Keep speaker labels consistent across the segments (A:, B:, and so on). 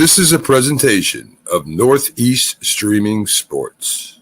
A: This is a presentation of Northeast Streaming Sports.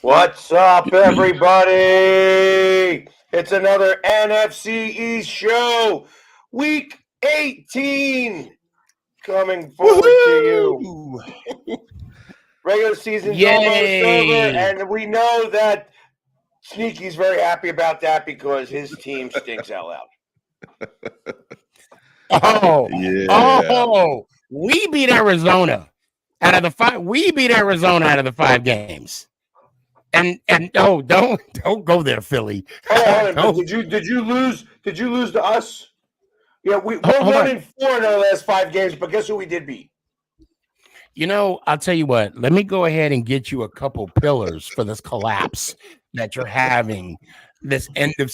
B: What's up, everybody? It's another NFC East show, Week 18, coming forward to you. Regular season's almost over, and we know that Sneaky's very happy about that because his team stinks out loud.
C: We beat Arizona out of the five. We beat Arizona out of the 5 games. And don't go there, Philly.
B: Did you lose? Did you lose to us? Yeah, we're 1-4 in our last 5 games, but guess who we did beat?
C: You know, I'll tell you what. Let me go ahead and get you a couple pillars for this collapse that you're having. This end of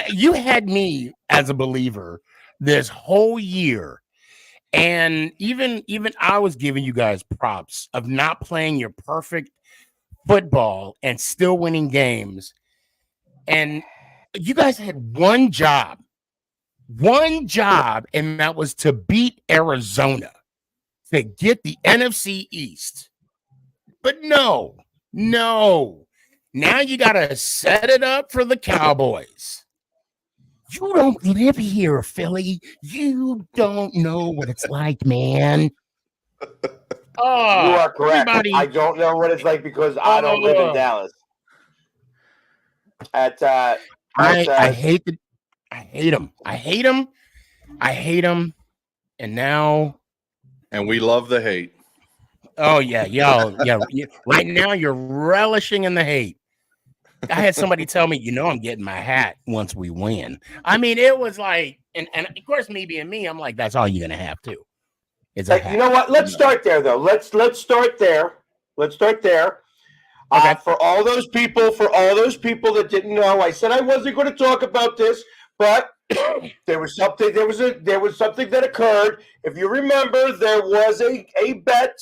C: you had me as a believer this whole year, and even I was giving you guys props of not playing your perfect football and still winning games. And you guys had one job, and that was to beat Arizona to get the NFC East. But no. Now you got to set it up for the Cowboys. You don't live here, Philly. You don't know what it's like, man.
B: You are correct. I don't know what it's like because I don't live in Dallas. I
C: hate him. And
D: we love the hate.
C: Oh yeah. Right now you're relishing in the hate. I had somebody tell me, I'm getting my hat once we win. I mean, it was like, and of course, me being me, I'm like, that's all you're gonna have too.
B: You know what? Let's start there, though. Let's start there. Okay. For all those people that didn't know, I said I wasn't going to talk about this, but there was something that occurred. If you remember, there was a bet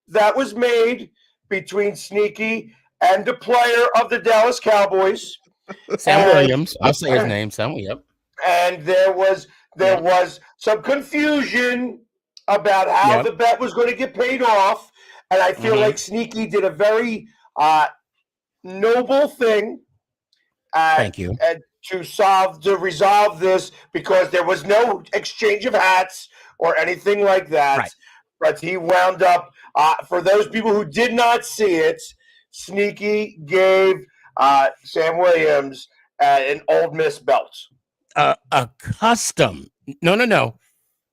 B: that was made between Sneaky and the player of the Dallas Cowboys,
C: Sam Williams. I'll say his name, Sam Williams.
B: And there was some confusion about how the bet was going to get paid off, and I feel like Sneaky did a very noble thing.
C: Thank you.
B: And to resolve this, because there was no exchange of hats or anything like that.
C: Right.
B: But he wound up, for those people who did not see it, Sneaky gave Sam Williams an Old Miss belt.
C: A custom,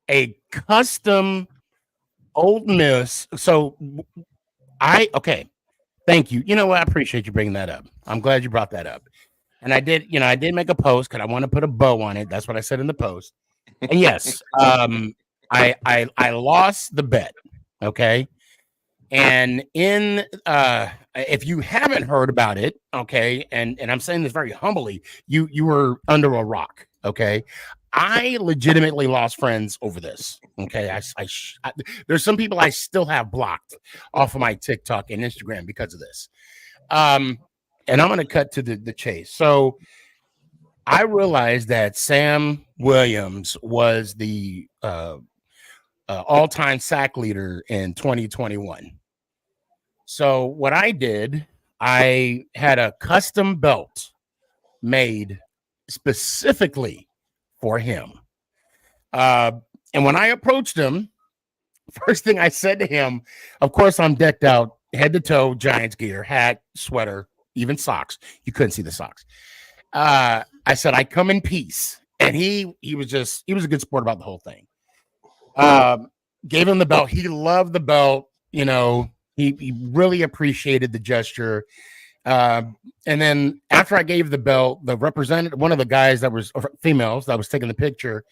C: a custom Old Miss. So okay. Thank you. You know what? I appreciate you bringing that up. I'm glad you brought that up. And I did make a post because I want to put a bow on it. That's what I said in the post. And yes, I lost the bet. Okay. And if you haven't heard about it, okay, and I'm saying this very humbly, you were under a rock, okay. I legitimately lost friends over this. Okay, there's some people I still have blocked off of my TikTok and Instagram because of this. And I'm going to cut to the chase. So I realized that Sam Williams was the all-time sack leader in 2021. So what I did, I had a custom belt made specifically for him. And when I approached him, first thing I said to him, of course, I'm decked out head to toe, Giants gear, hat, sweater, even socks. You couldn't see the socks. I said, I come in peace. And he was a good sport about the whole thing. Gave him the belt. He loved the belt. You know, he really appreciated the gesture. And then after I gave the belt, the representative, one of the guys that was females that was taking the picture,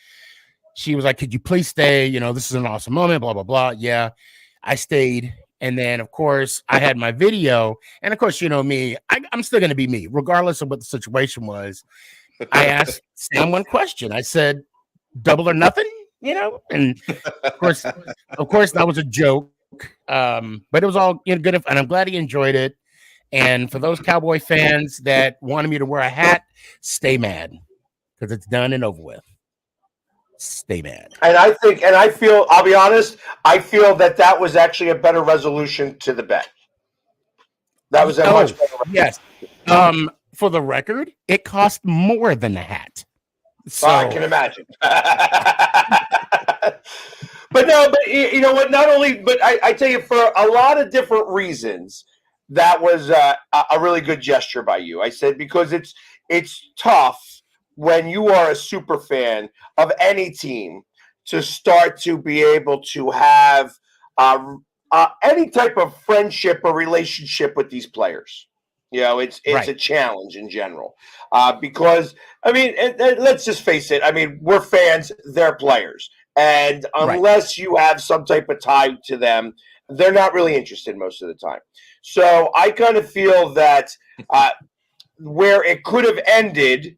C: she was like, could you please stay? You know, this is an awesome moment, blah, blah, blah. Yeah, I stayed. And then, of course, I had my video. And, of course, you know me, I'm still going to be me, regardless of what the situation was. I asked Sam one question. I said, double or nothing, you know? And, of course, that was a joke. But it was all good. And I'm glad he enjoyed it. And for those Cowboy fans that wanted me to wear a hat, stay mad because it's done and over with. Stay mad.
B: And I feel, I'll be honest, I feel that was actually a better resolution to the bet. That was a much better resolution.
C: Yes. For the record, it cost more than the hat. So
B: I can imagine. But you know what? Not only, but I tell you, for a lot of different reasons, that was a really good gesture by you. I said, because it's tough when you are a super fan of any team to start to be able to have any type of friendship or relationship with these players. You know, it's right. A challenge in general because, I mean, let's just face it. I mean, we're fans, they're players. And unless you have some type of tie to them, they're not really interested most of the time. So I kind of feel that where it could have ended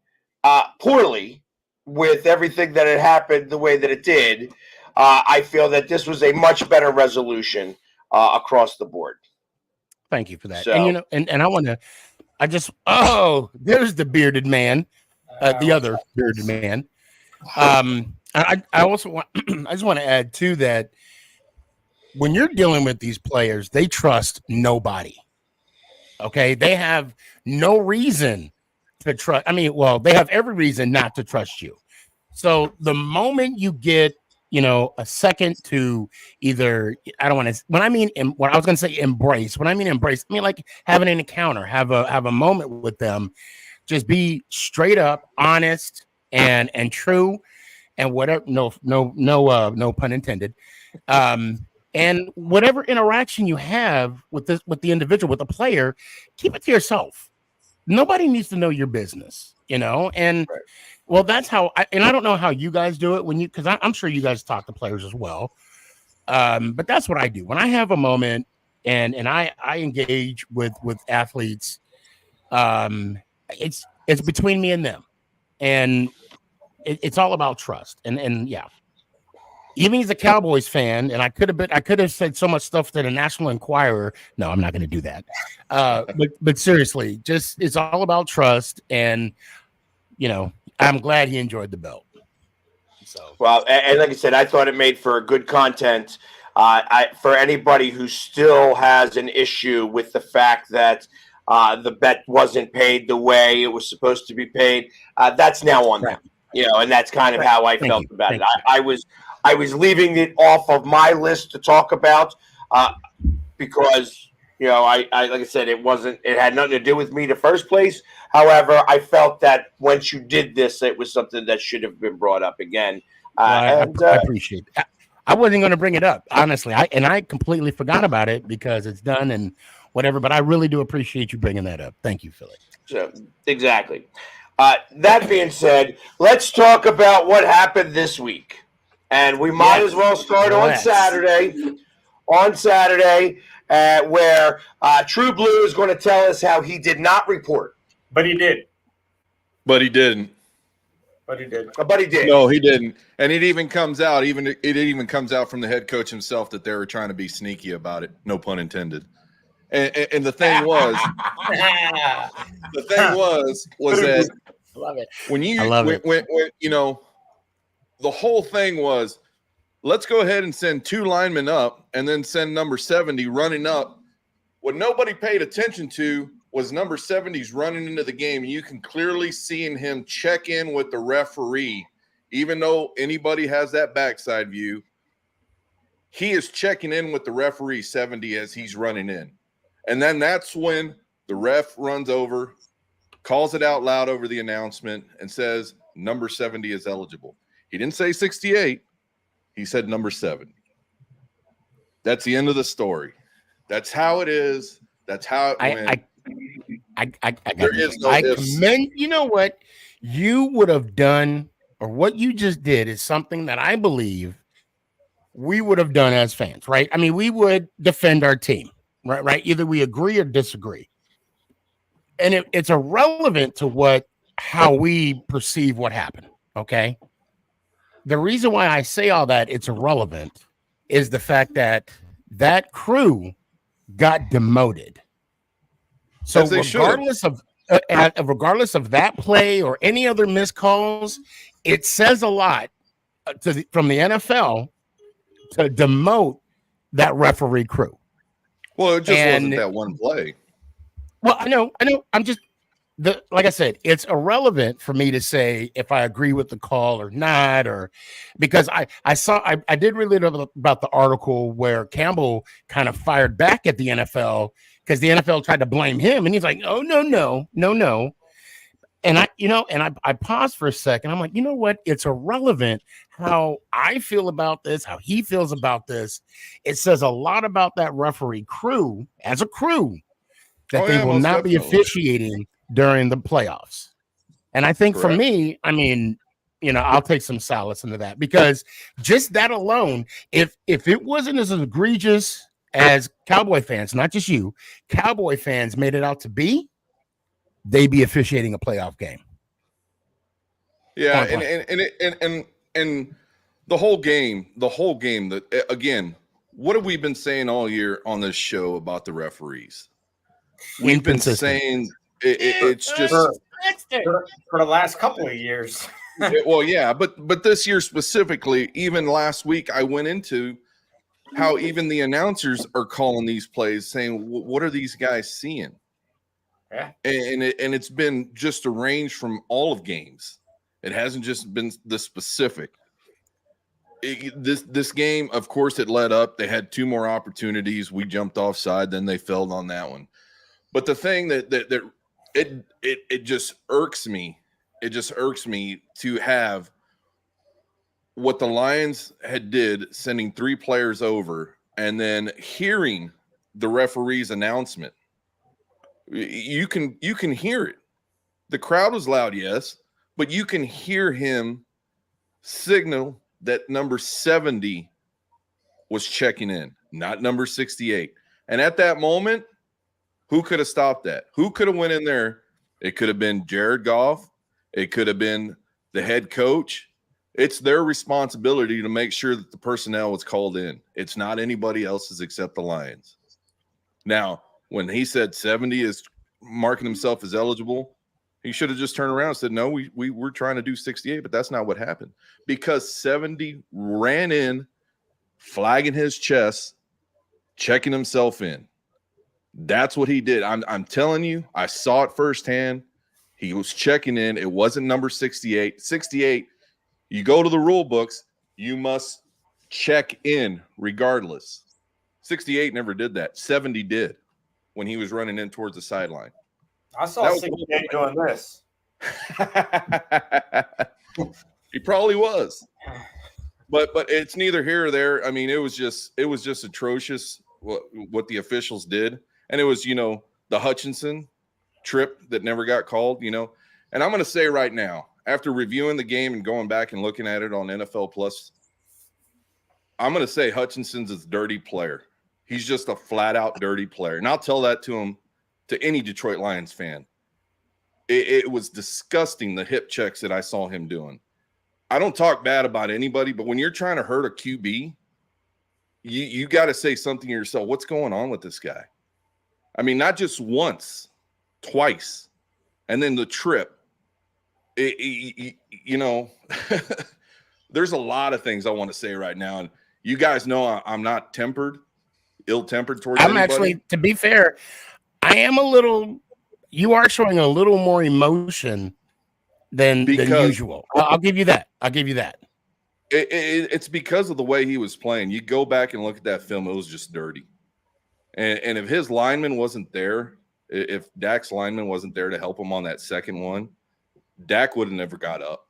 B: poorly with everything that had happened the way that it did, I feel that this was a much better resolution across the board.
C: Thank you for that. So, and you know, and I want to, there's the bearded man, the other bearded man. I also want, I just want to add too that when you're dealing with these players, they trust nobody. Okay, they have no reason to trust. I mean, well, they have every reason not to trust you. So the moment you get, you know, a second to either, I don't want to, when I mean, what I was going to say embrace, when I mean embrace, I mean like having an encounter, have a moment with them, just be straight up, honest and true, and whatever, no pun intended. And whatever interaction you have with the individual, with the player, keep it to yourself. Nobody needs to know your business, you know? And well, that's how I don't know how you guys do it because I'm sure you guys talk to players as well. But that's what I do. When I have a moment and I engage with athletes, it's between me and them. And it's all about trust. And yeah. Even as a Cowboys fan, and I could have said so much stuff to the National Enquirer. No, I'm not going to do that. But seriously, just it's all about trust, and you know, I'm glad he enjoyed the belt. So
B: well, and like I said, I thought it made for good content. For anybody who still has an issue with the fact that the bet wasn't paid the way it was supposed to be paid, that's now on them. You know, and that's kind of how I felt about it. I was leaving it off of my list to talk about because, you know, I like I said, it had nothing to do with me in the first place. However, I felt that once you did this, it was something that should have been brought up again.
C: I appreciate it. I wasn't going to bring it up, honestly. I completely forgot about it because it's done and whatever. But I really do appreciate you bringing that up. Thank you, Philly.
B: So, exactly. That being said, let's talk about what happened this week. And we might as well start on Saturday. Where True Blue is going to tell us how he did not report.
D: But he did.
E: But he didn't.
D: But he did.
B: But he did.
E: No, he didn't. And it even comes out, it even comes out from the head coach himself that they were trying to be sneaky about it. No pun intended. And the thing was, that
C: Love it.
E: when you know, the whole thing was, let's go ahead and send 2 linemen up and then send number 70 running up. What nobody paid attention to was number 70's running into the game. You can clearly see him check in with the referee, even though anybody has that backside view. He is checking in with the referee 70 as he's running in. And then that's when the ref runs over, calls it out loud over the announcement, and says number 70 is eligible. He didn't say 68. He said number 70. That's the end of the story. That's how it is. That's how it went. There is no ifs.
C: Commend. You know what you would have done, or what you just did, is something that I believe we would have done as fans, right? I mean, we would defend our team, right? Either we agree or disagree, and it's irrelevant to how we perceive what happened. Okay. The reason why I say all that it's irrelevant is the fact that crew got demoted. So regardless of that play or any other missed calls, it says a lot from the NFL to demote that referee crew.
E: Well, it just wasn't that one play.
C: Well, I know. I'm just like I said, it's irrelevant for me to say if I agree with the call or not, or because I did read about the article where Campbell kind of fired back at the NFL because the NFL tried to blame him, and he's like, "Oh no." And I paused for a second. I'm like, you know what? It's irrelevant how I feel about this, how he feels about this. It says a lot about that referee crew as a crew that they will not be officiating during the playoffs. And I think for me, I mean, I'll take some solace into that, because just that alone, if it wasn't as egregious as Cowboy fans, not just you, Cowboy fans made it out to be, they'd be officiating a playoff game.
E: Yeah, and the whole game, that again, what have we been saying all year on this show about the referees? We've been saying it's just
D: for the last couple of years.
E: Well, yeah, but this year specifically, even last week, I went into how even the announcers are calling these plays, saying, "What are these guys seeing?"
D: Yeah,
E: and it's been just a range from all of games. It hasn't just been the specific. This game, of course, it led up. They had 2 more opportunities. We jumped offside, then they failed on that one. But the thing that it just irks me. It just irks me to have what the Lions had did, sending 3 players over, and then hearing the referee's announcement. You can hear it. The crowd was loud, yes, but you can hear him signal that number 70 was checking in, not number 68. And at that moment, who could have stopped that? Who could have went in there? It could have been Jared Goff. It could have been the head coach. It's their responsibility to make sure that the personnel was called in. It's not anybody else's except the Lions. Now, when he said 70 is marking himself as eligible, he should have just turned around and said, no, we were trying to do 68, but that's not what happened. Because 70 ran in, flagging his chest, checking himself in. That's what he did. I'm telling you, I saw it firsthand. He was checking in. It wasn't number 68. 68, you go to the rule books, you must check in regardless. 68 never did that. 70 did when he was running in towards the sideline.
D: I saw 68 doing this.
E: He probably was. but it's neither here or there. I mean, it was just atrocious what the officials did, and it was the Hutchinson trip that never got called. And I'm going to say right now, after reviewing the game and going back and looking at it on NFL Plus, I'm going to say Hutchinson's a dirty player. He's just a flat out dirty player, and I'll tell that to any Detroit Lions fan. It was disgusting, the hip checks that I saw him doing. I don't talk bad about anybody, but when you're trying to hurt a QB, you got to say something to yourself. What's going on with this guy? I mean, not just once, twice, and then the trip. There's a lot of things I want to say right now, and you guys know I'm not ill-tempered towards anybody.
C: Actually, to be fair, I am you are showing a little more emotion than usual. I'll give you that.
E: It's because of the way he was playing. You go back and look at that film, it was just dirty. And if his lineman wasn't there, if Dak's lineman wasn't there to help him on that second one, Dak would have never got up.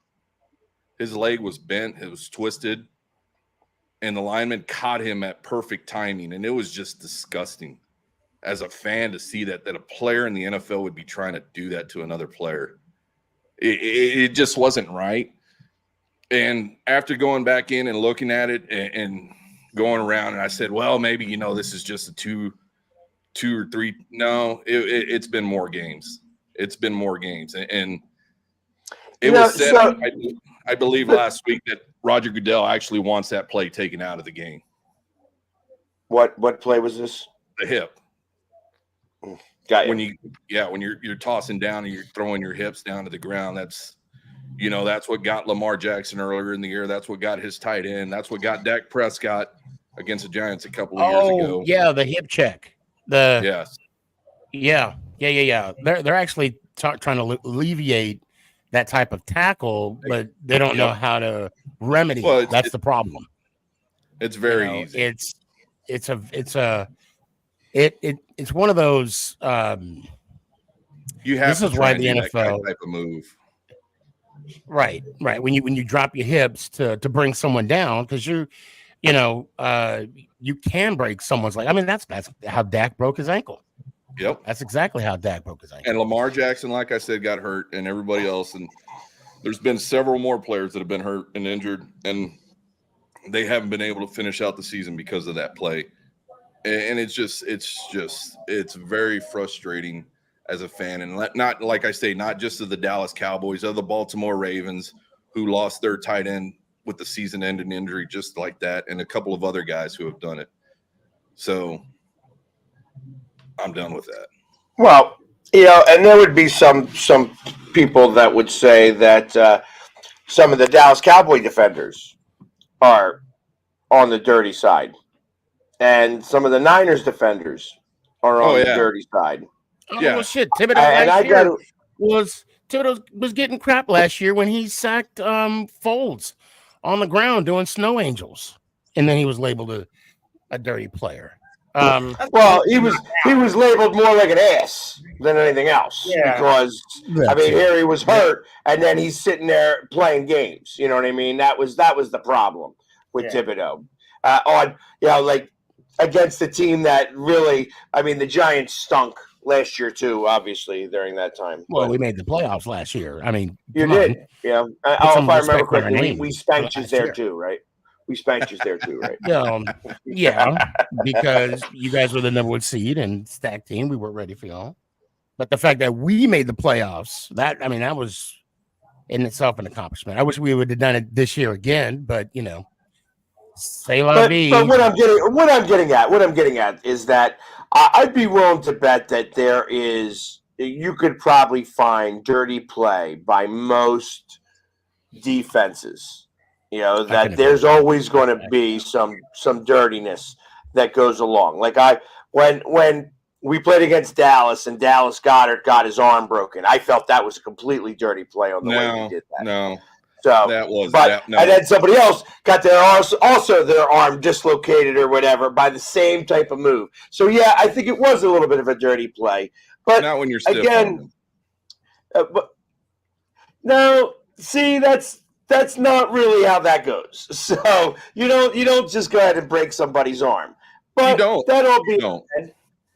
E: His leg was bent, it was twisted, and the lineman caught him at perfect timing, and it was just disgusting as a fan to see that a player in the NFL would be trying to do that to another player. It just wasn't right. And after going back in and looking at it and going around, and I said, well, maybe, this is just a two or three. No, it's been more games. It's been more games. And it was said, I believe last week, that Roger Goodell actually wants that play taken out of the game.
B: What play was this?
E: The hip.
B: Got you.
E: When you're tossing down and you're throwing your hips down to the ground, that's what got Lamar Jackson earlier in the year. That's what got his tight end. That's what got Dak Prescott against the Giants a couple of years ago.
C: Yeah, the hip check.
E: Yes.
C: Yeah. They're actually trying to alleviate that type of tackle, but they don't know how to remedy it. That's the problem.
E: It's very easy.
C: It's one of those.
E: You have.
C: This is why the NFL
E: type of move.
C: Right. When you drop your hips to bring someone down, because you can break someone's leg. I mean, that's how Dak broke his ankle.
E: Yep.
C: That's exactly how Dak broke his ankle.
E: And Lamar Jackson, like I said, got hurt, and everybody else. And there's been several more players that have been hurt and injured, and they haven't been able to finish out the season because of that play. And it's very frustrating as a fan. And not, like I say, not just of the Dallas Cowboys, of the Baltimore Ravens, who lost their tight end with the season-ending injury just like that, and a couple of other guys who have done it. So I'm done with that.
B: Well, and there would be some people that would say that some of the Dallas Cowboy defenders are on the dirty side, and some of the Niners defenders are on the dirty side.
C: Oh, well, shit. Thibodeau was getting crap last year when he sacked Foles on the ground doing snow angels, and then he was labeled a dirty player.
B: Well, he was labeled more like an ass than anything else. Yeah. Because here he was hurt, and then he's sitting there playing games. You know what I mean? That was the problem with Thibodeau. Against the team that really, the Giants stunk last year too. Obviously, during that time.
C: Well, we made the playoffs last year.
B: You did, yeah. If I remember correctly, we spanked you there too, right? We spanked you there too, right?
C: Yeah, because you guys were the number one seed and stacked team. We weren't ready for y'all. But the fact that we made the playoffs, that was in itself an accomplishment. I wish we would have done it this year again, but say la vie.
B: But what I'm getting at is that I'd be willing to bet that you could probably find dirty play by most defenses. That there's always going to be some dirtiness that goes along. Like when we played against Dallas and Dallas Goedert got his arm broken, I felt that was a completely dirty play on the way he did that.
E: No.
B: So
E: that was
B: and then somebody else got also their arm dislocated or whatever by the same type of move. So yeah, I think it was a little bit of a dirty play. But
E: not when you're stiff
B: again, but no, see That's not really how that goes. So you don't just go ahead and break somebody's arm. But
E: You don't.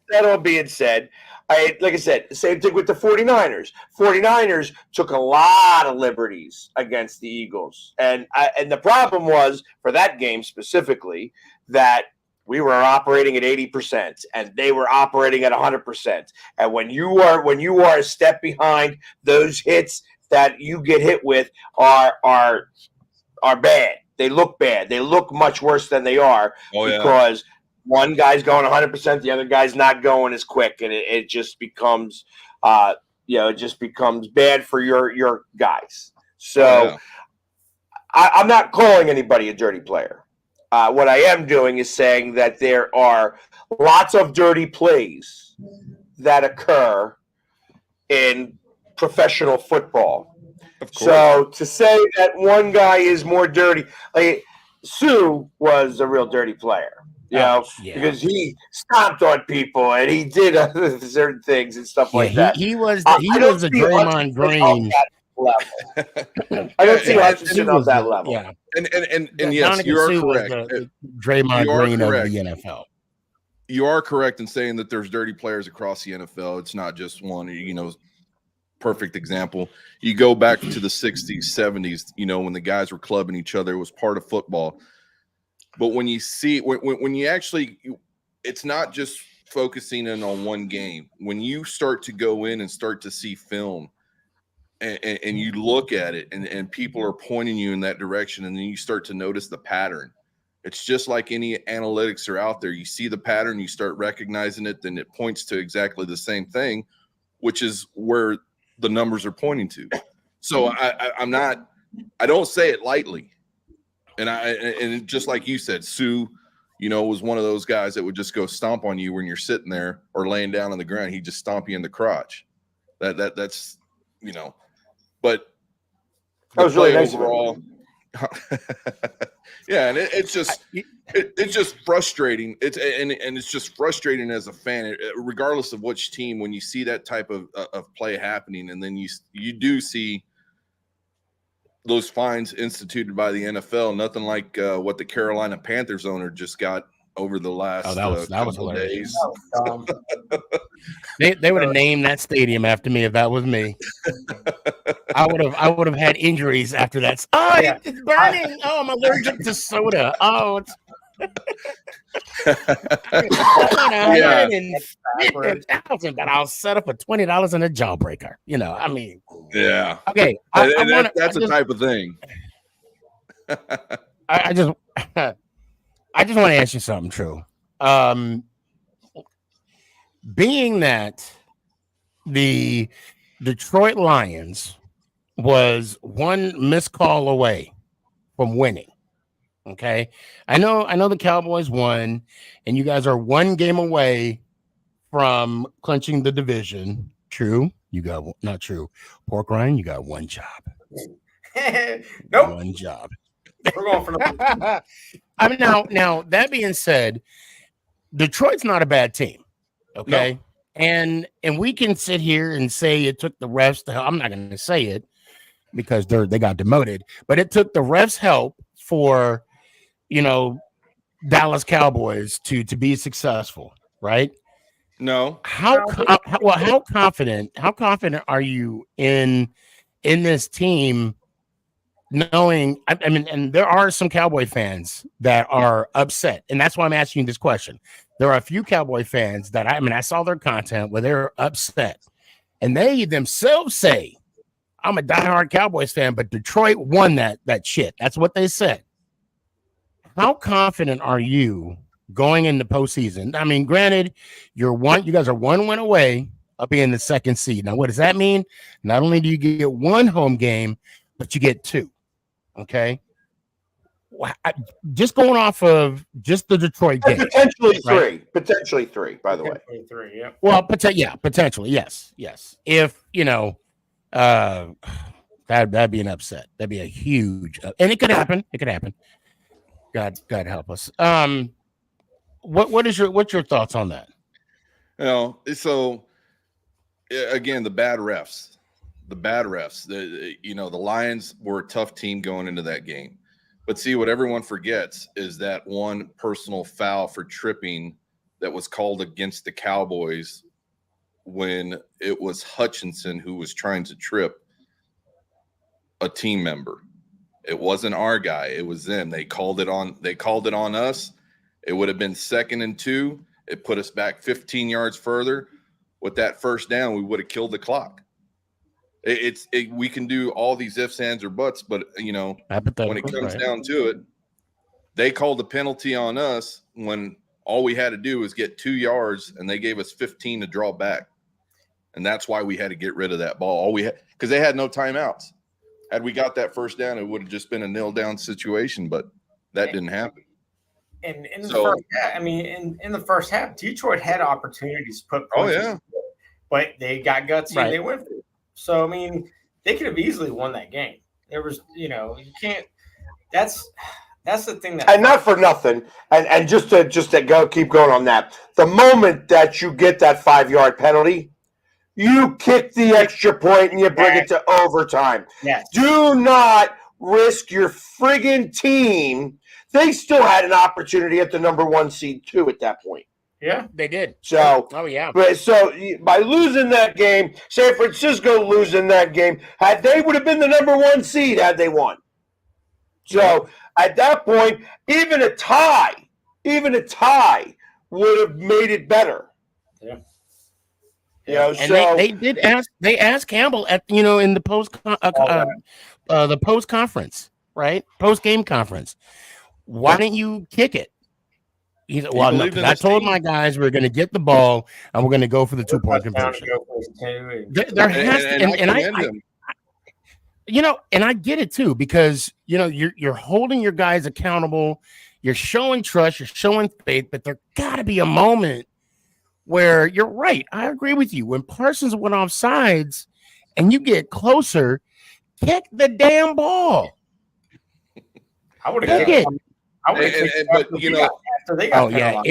B: that all being said, like I said, same thing with the 49ers. 49ers took a lot of liberties against the Eagles. And the problem was for that game specifically that we were operating at 80% and they were operating at 100%. And when you are a step behind, those hits that you get hit with are bad. They look bad. They look much worse than they are because one guy's going 100%, the other guy's not going as quick, and it just becomes, it just becomes bad for your guys. So I'm not calling anybody a dirty player. What I am doing is saying that there are lots of dirty plays that occur in professional football. So to say that one guy is more dirty, like Sue was a real dirty player. Because he stomped on people and he did certain things and stuff like that.
C: He was a Draymond Green.
B: I don't see Hutchinson on that level.
C: Yeah,
E: and yes, you are correct.
C: Draymond Green of the NFL.
E: You are correct in saying that there's dirty players across the NFL. It's not just one. Perfect example. You go back to the 60s, 70s. When the guys were clubbing each other, it was part of football. But when you see, when you actually, it's not just focusing in on one game. When you start to go in and start to see film and you look at it and people are pointing you in that direction, and then you start to notice the pattern. It's just like any analytics are out there. You see the pattern, you start recognizing it, then it points to exactly the same thing, which is where the numbers are pointing to. So I don't say it lightly. And just like you said, Sue, was one of those guys that would just go stomp on you when you're sitting there or laying down on the ground. He'd just stomp you in the crotch. That's but
B: that was really nice
E: overall. Yeah, and it's just frustrating. It's just frustrating as a fan, regardless of which team. When you see that type of play happening, and then you do see those fines instituted by the NFL, nothing like what the Carolina Panthers owner just got over the last couple of days.
C: They would have named that stadium after me if that was me. I would have had injuries after that. Oh, it's burning. Oh, I'm allergic to soda. Oh, it's $150,000, but I'll set up a $20 in a jawbreaker.
E: Yeah.
C: Okay.
E: That's a type of thing.
C: I just want to ask you something, True. Being that the Detroit Lions was one missed call away from winning. Okay. I know the Cowboys won, and you guys are one game away from clinching the division. True. You got not true. Pork Ryan, you got one job.
D: Nope.
C: One job.
D: We're going for the
C: I mean, now that being said, Detroit's not a bad team. Okay. No. And we can sit here and say it took the refs to help. I'm not going to say it because they got demoted, but it took the refs' help for Dallas Cowboys to be successful, right?
E: No.
C: How confident are you in this team? Knowing, I mean, and there are some Cowboy fans that are upset, and that's why I'm asking you this question. There are a few Cowboy fans that I saw their content where they're upset, and they themselves say, "I'm a diehard Cowboys fan, but Detroit won that shit." That's what they said. How confident are you going into postseason? I mean, granted, you guys are one win away of being the second seed. Now, what does that mean? Not only do you get one home game, but you get two. Okay. Just going off of just the Detroit game.
B: Potentially three, by the way.
D: Three, yeah.
C: Well, potentially. Yes. If, that'd be an upset. That'd be a huge, and it could happen. God help us. What's your thoughts on that?
E: So again, the bad refs. the bad refs. The Lions were a tough team going into that game. But see, what everyone forgets is that one personal foul for tripping that was called against the Cowboys when it was Hutchinson who was trying to trip a team member. It wasn't our guy. It was them. They called it on us. It would have been 2nd and 2. It put us back 15 yards further. With that first down, we would have killed the clock. We can do all these ifs, ands, or buts, but when it comes down to it, they called the penalty on us when all we had to do was get 2 yards, and they gave us 15 to draw back, and that's why we had to get rid of that ball. All we had, because they had no timeouts. Had we got that first down, it would have just been a nil-down situation, but that didn't happen.
D: And in the first half, Detroit had opportunities to put points. Oh yeah, but they got gutsy and they went for it. So I mean, they could have easily won that game. There was, you can't. That's the thing that.
B: And not for nothing. And just to keep going on that. The moment that you get that 5-yard penalty, you kick the extra point and you bring it to overtime.
D: Yes.
B: Do not risk your friggin' team. They still had an opportunity at the number 1 seed too at that point.
C: Yeah, they did.
B: So,
C: yeah.
B: So by losing that game, San Francisco losing that game, they would have been the number 1 seed had they won. So at that point, even a tie would have made it better.
D: Yeah.
C: And they did ask. They asked Campbell at in the the post conference, right? Post game conference. Why didn't you kick it? He said, well, no, I told my guys we're going to get the ball and we're going to go for the 2-point conversion. There has to, and I get it too, because you're holding your guys accountable, you're showing trust, you're showing faith, but there got to be a moment where you're right. I agree with you. When Parsons went off sides and you get closer, kick the damn ball.
D: I would have kicked it.
C: It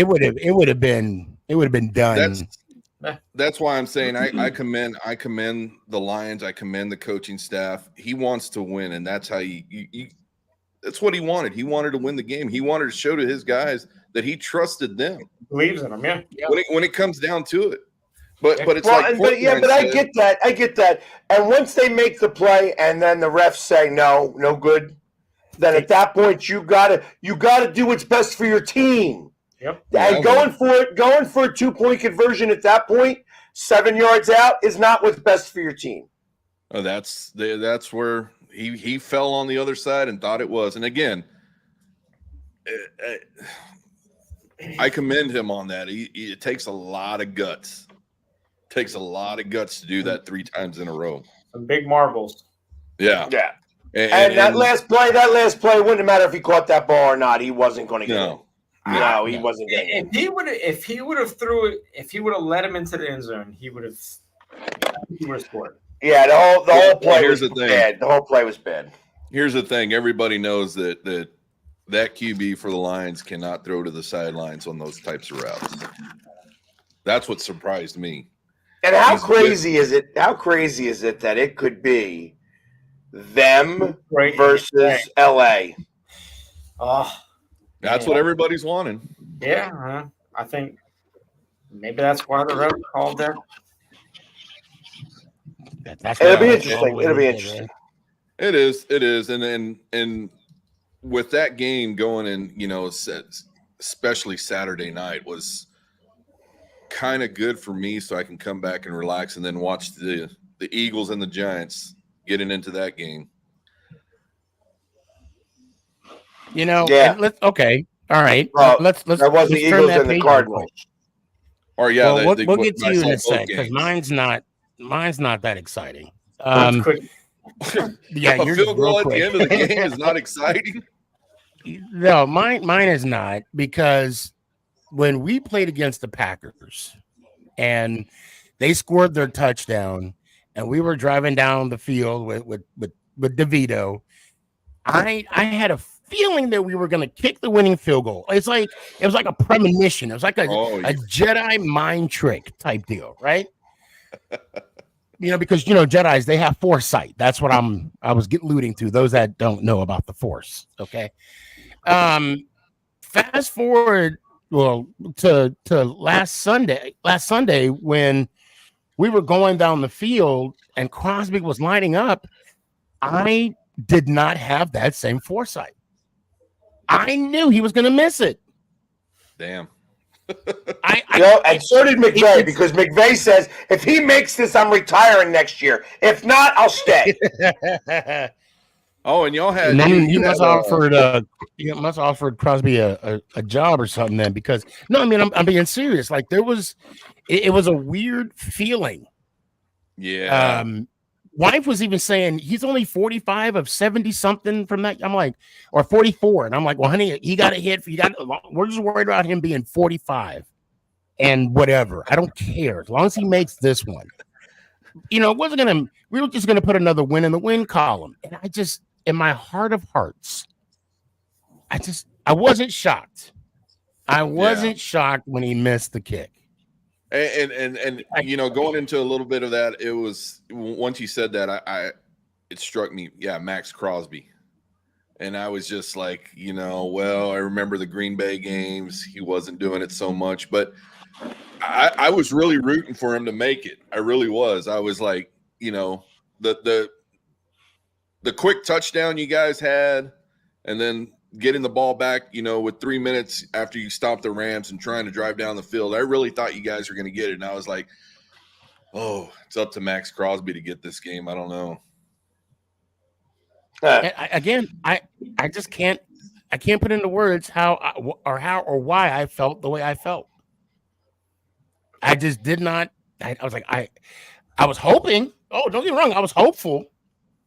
C: would have been done.
E: That's why I'm saying I commend the Lions. I commend the coaching staff. He wants to win, and that's how that's what he wanted. He wanted to win the game. He wanted to show to his guys that he trusted them.
D: Believes in them, yeah.
E: When it comes down to it. But it's
B: I get that. I get that. And once they make the play and then the refs say no good, then at that point you gotta do what's best for your team.
D: Yep.
B: And going for a 2-point conversion at that point, 7 yards out, is not what's best for your team.
E: Oh, that's where he fell on the other side and thought it was. And again, I commend him on that. It takes a lot of guts. It takes a lot of guts to do that 3 times in a row.
D: Some big marbles.
E: Yeah.
B: Yeah. And that last play wouldn't matter if he caught that ball or not. He wasn't going to get it. No, he wasn't getting it.
D: If he would have let him into the end zone, he would have scored.
B: Yeah, the whole play was bad. The whole play was bad.
E: Here's the thing: everybody knows that QB for the Lions cannot throw to the sidelines on those types of routes. That's what surprised me.
B: And how crazy is it that it could be them versus LA?
D: Oh,
E: that's what everybody's wanting.
D: Yeah, I think maybe that's why the ref called that.
B: It'll be interesting.
E: It is, and with that game going in, especially Saturday night was kind of good for me, so I can come back and relax and then watch the Eagles and the Giants getting into that game.
C: Yeah. Okay. All right. Let's.
B: That was the Eagles and the Cardinals.
E: Or yeah,
C: we'll get to you in a sec because mine's not that exciting.
E: Yeah, a field goal at the end of the game is not exciting.
C: No, mine is not, because when we played against the Packers and they scored their touchdown and we were driving down the field with DeVito, I had a feeling that we were going to kick the winning field goal. It was like a premonition. It was like a Jedi mind trick type deal, right? because Jedis, they have foresight. That's what I was alluding to. Those that don't know about the Force. Okay. Fast forward, to last Sunday when we were going down the field and Crosby was lining up. I did not have that same foresight. I knew he was going to miss it.
E: Damn.
B: And so did McVay, because McVay says, if he makes this, I'm retiring next year. If not, I'll stay.
E: Oh, and y'all had
C: and then you must have offered Crosby a job or something then, because no, I mean I'm being serious. Like it was a weird feeling.
E: Yeah.
C: Wife was even saying he's only 45 of 70 something from that. I'm like, or 44. And I'm like, well, honey, he got a hit. We're just worried about him being 45 and whatever. I don't care. As long as he makes this one. We were just going to put another win in the win column. And I just, in my heart of hearts, I wasn't shocked. I wasn't shocked when he missed the kick.
E: And going into a little bit of that, it was once you said that, it struck me, Max Crosby, and I was just like, I remember the Green Bay games. He wasn't doing it so much, but I was really rooting for him to make it. I really was. I was like, the quick touchdown you guys had, and then getting the ball back, with 3 minutes after you stopped the Rams and trying to drive down the field. I really thought you guys were going to get it. And I was like, oh, it's up to Max Crosby to get this game. I don't know.
C: I just can't put into words how or why I felt the way I felt. I just did not. I was like, I was hoping. Oh, don't get me wrong. I was hopeful.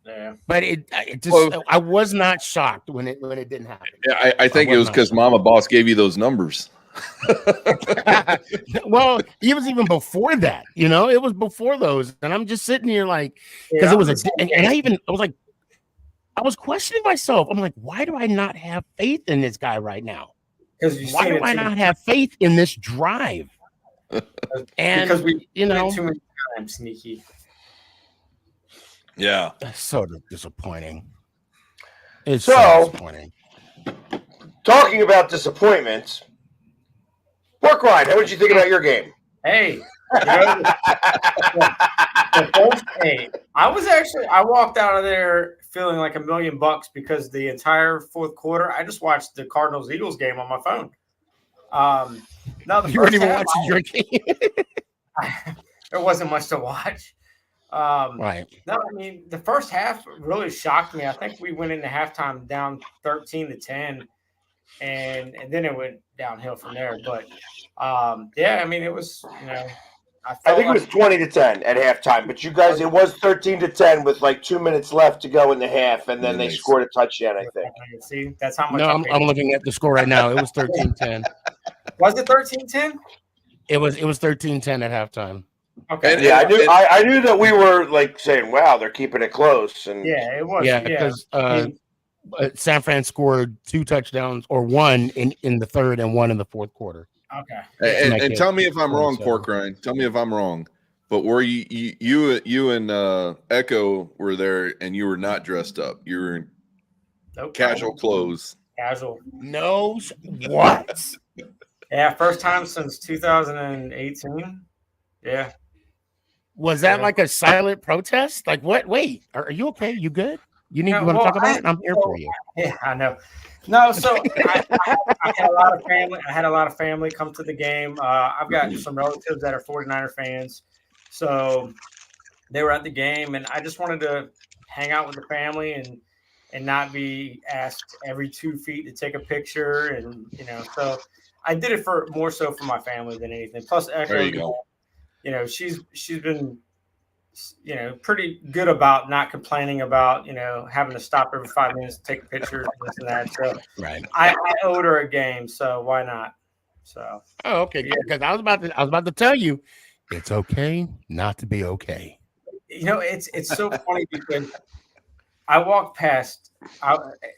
D: Yeah.
C: But I was not shocked when it didn't happen.
E: Yeah, I think it was because Mama Boss gave you those numbers.
C: Well, it was even before that, it was before those. And I'm just sitting here like, because it was I was questioning myself. I'm like, why do I not have faith in this guy right now? Why do I not have faith in this drive? And
D: because we too many times, sneaky.
E: Yeah.
C: That's so disappointing. It's so disappointing.
B: Talking about disappointments, Mark Ryan, how did you think about your game?
D: Hey. I walked out of there feeling like $1 million because the entire fourth quarter, I just watched the Cardinals-Eagles game on my phone.
C: You weren't even watching your game.
D: There wasn't much to watch.
C: Right.
D: No, I mean, the first half really shocked me. I think we went into halftime down 13-10, and then it went downhill from there. But I mean, it was,
B: I think it was 20-10 at halftime, but you guys, it was 13-10 with like 2 minutes left to go in the half, and then they scored a touchdown, I think.
D: See, that's how much.
C: No, I'm looking at the score right now. It was 13-10.
D: Was it 13-10?
C: It was 13-10 at halftime.
D: Okay.
B: And I knew that we were like saying, "Wow, they're keeping it close." And
D: it was.
C: Yeah, because San Fran scored 2 touchdowns, or one in the third and one in the fourth quarter.
D: Okay.
E: And tell me if I'm wrong, Pork Rind. Tell me if I'm wrong. But were you and Echo were there, and you were not dressed up? You were in casual clothes.
D: Casual.
C: No, what?
D: Yeah, first time since 2018. Yeah.
C: Was that like a silent protest? Like what? Wait, are you okay? You good? You want to talk about it? I'm here for you.
D: Yeah, I know. No, so I had a lot of family. I had a lot of family come to the game. I've got some relatives that are 49er fans, so they were at the game, and I just wanted to hang out with the family and not be asked every 2 feet to take a picture, and so I did it more so for my family than anything. Plus, Echo,
E: there you go.
D: She's been, pretty good about not complaining about, having to stop every 5 minutes to take a picture, this and that. So
C: right.
D: I owed her a game, so why not? So.
C: Oh, okay. Because I was about to tell you, it's okay not to be okay.
D: It's so funny because I walked past.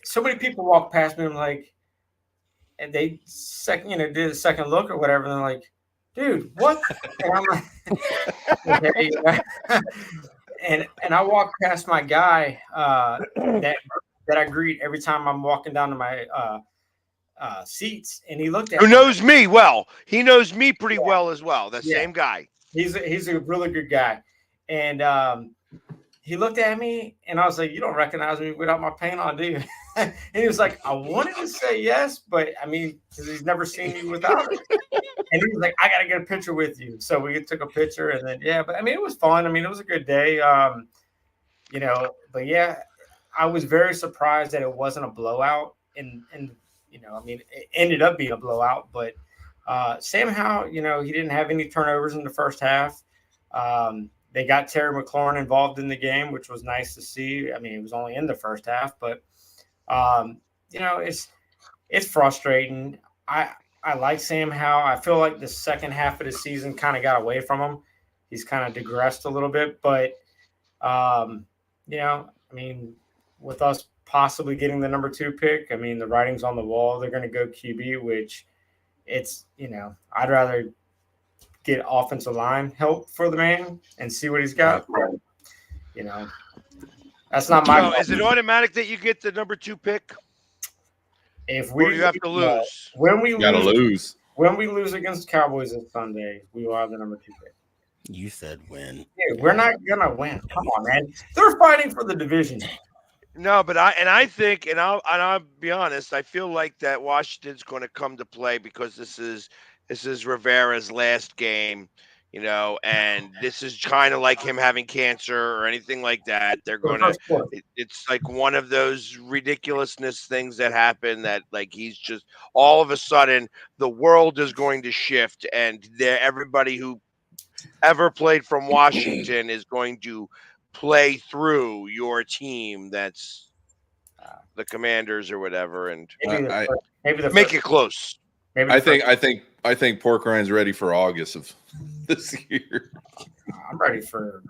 D: So many people walk past me, and I'm like, and they did a second look or whatever, and they're like, dude, what? And I'm like, okay. and I walk past my guy that I greet every time I'm walking down to my seats, and he looked at
F: Who
D: me.
F: knows me well? He knows me pretty well as well. That same guy.
D: He's a really good guy, and he looked at me, and I was like, "You don't recognize me without my paint on, do you?" And he was like, "I wanted to say yes, but I mean, because he's never seen me without it." And he was like, "I got to get a picture with you." So we took a picture, and then but I mean, it was fun. I mean, it was a good day. But yeah, I was very surprised that it wasn't a blowout, and I mean, it ended up being a blowout, but Sam Howell, he didn't have any turnovers in the first half. They got Terry McLaurin involved in the game, which was nice to see. I mean, it was only in the first half, but it's frustrating. I like Sam Howell. I feel like the second half of the season kind of got away from him. He's kind of digressed a little bit, but I mean, with us possibly getting the number 2 pick, I mean, the writing's on the wall. They're going to go QB, which it's, I'd rather get offensive line help for the man and see what he's got. That's not my.
F: So is it automatic that you get the number 2 pick?
D: If
F: or do you have to lose?
D: When we
E: gotta lose.
D: When we lose against the Cowboys this Sunday, we will have the number 2 pick.
C: You said win.
D: Yeah, we're not gonna win. Come on, man. They're fighting for the division.
F: No, but I think, and I'll be honest, I feel like that Washington's going to come to play because this is Rivera's last game, and this is kind of like him having cancer or anything like that. They're going to, it's like one of those ridiculousness things that happen that like he's just all of a sudden the world is going to shift and everybody who ever played from Washington is going to play through your team that's the Commanders or whatever, and
D: maybe
F: make it close.
E: I think Pork Ryan's ready for August of this year.
D: I'm ready for.